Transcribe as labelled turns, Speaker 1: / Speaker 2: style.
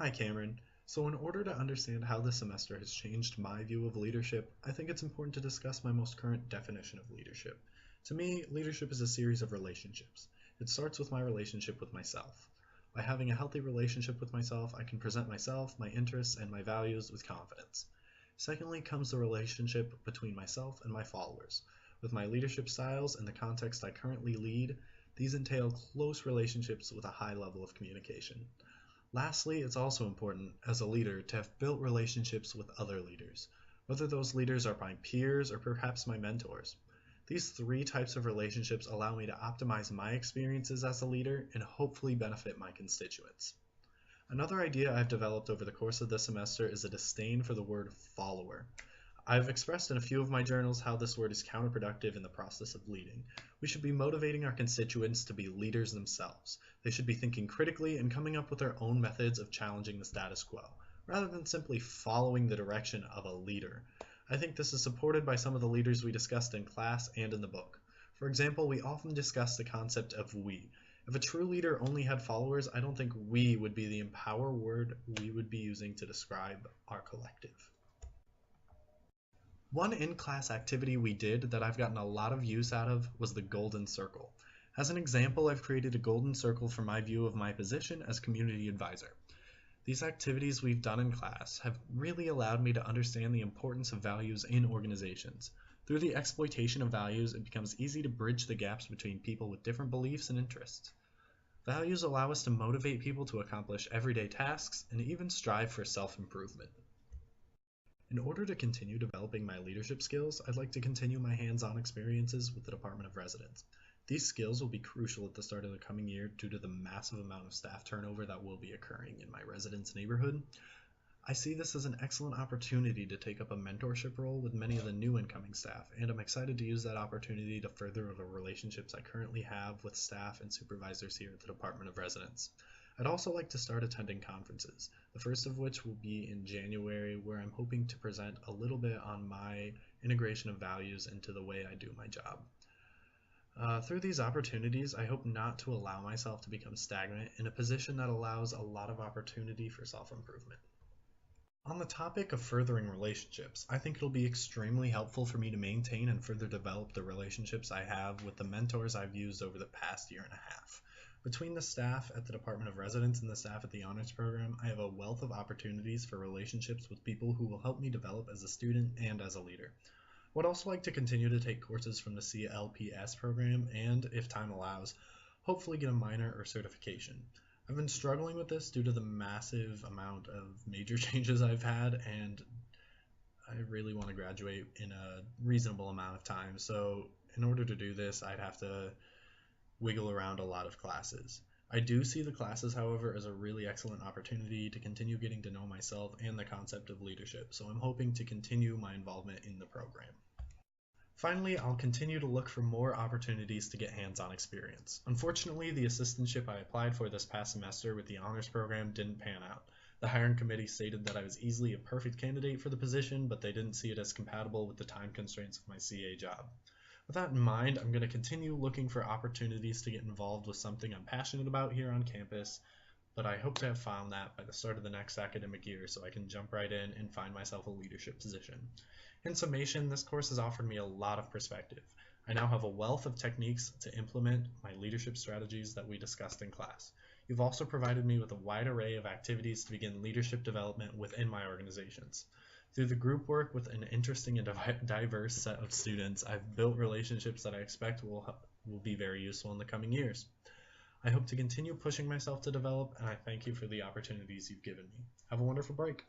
Speaker 1: Hi Cameron. So in order to understand how this semester has changed my view of leadership, I think it's important to discuss my most current definition of leadership. To me, leadership is a series of relationships. It starts with my relationship with myself. By having a healthy relationship with myself, I can present myself, my interests, and my values with confidence. Secondly comes the relationship between myself and my followers. With my leadership styles and the context I currently lead, these entail close relationships with a high level of communication. Lastly, it's also important as a leader to have built relationships with other leaders, whether those leaders are my peers or perhaps my mentors. These three types of relationships allow me to optimize my experiences as a leader and hopefully benefit my constituents. Another idea I've developed over the course of this semester is a disdain for the word follower. I've expressed in a few of my journals how this word is counterproductive in the process of leading. We should be motivating our constituents to be leaders themselves. They should be thinking critically and coming up with their own methods of challenging the status quo, rather than simply following the direction of a leader. I think this is supported by some of the leaders we discussed in class and in the book. For example, we often discuss the concept of we. If a true leader only had followers, I don't think we would be the empower word we would be using to describe our collective. One in-class activity we did that I've gotten a lot of use out of was the golden circle. As an example, I've created a golden circle for my view of my position as community advisor. These activities we've done in class have really allowed me to understand the importance of values in organizations. Through the exploitation of values, it becomes easy to bridge the gaps between people with different beliefs and interests. Values allow us to motivate people to accomplish everyday tasks and even strive for self-improvement. In order to continue developing my leadership skills, I'd like to continue my hands-on experiences with the Department of Residence. These skills will be crucial at the start of the coming year due to the massive amount of staff turnover that will be occurring in my residence neighborhood. I see this as an excellent opportunity to take up a mentorship role with many of the new incoming staff, and I'm excited to use that opportunity to further the relationships I currently have with staff and supervisors here at the Department of Residence. I'd also like to start attending conferences, the first of which will be in January, where I'm hoping to present a little bit on my integration of values into the way I do my job. Through these opportunities, I hope not to allow myself to become stagnant in a position that allows a lot of opportunity for self-improvement. On the topic of furthering relationships, I think it'll be extremely helpful for me to maintain and further develop the relationships I have with the mentors I've used over the past year and a half. Between the staff at the Department of Residence and the staff at the Honors Program, I have a wealth of opportunities for relationships with people who will help me develop as a student and as a leader. I would also like to continue to take courses from the CLPS program and, if time allows, hopefully get a minor or certification. I've been struggling with this due to the massive amount of major changes I've had, and I really want to graduate in a reasonable amount of time. So in order to do this, I'd have to wiggle around a lot of classes. I do see the classes, however, as a really excellent opportunity to continue getting to know myself and the concept of leadership, so I'm hoping to continue my involvement in the program. Finally, I'll continue to look for more opportunities to get hands-on experience. Unfortunately, the assistantship I applied for this past semester with the honors program didn't pan out. The hiring committee stated that I was easily a perfect candidate for the position, but they didn't see it as compatible with the time constraints of my CA job. With that in mind, I'm going to continue looking for opportunities to get involved with something I'm passionate about here on campus, but I hope to have found that by the start of the next academic year so I can jump right in and find myself a leadership position. In summation, this course has offered me a lot of perspective. I now have a wealth of techniques to implement my leadership strategies that we discussed in class. You've also provided me with a wide array of activities to begin leadership development within my organizations. Through the group work with an interesting and diverse set of students, I've built relationships that I expect will be very useful in the coming years. I hope to continue pushing myself to develop, and I thank you for the opportunities you've given me. Have a wonderful break.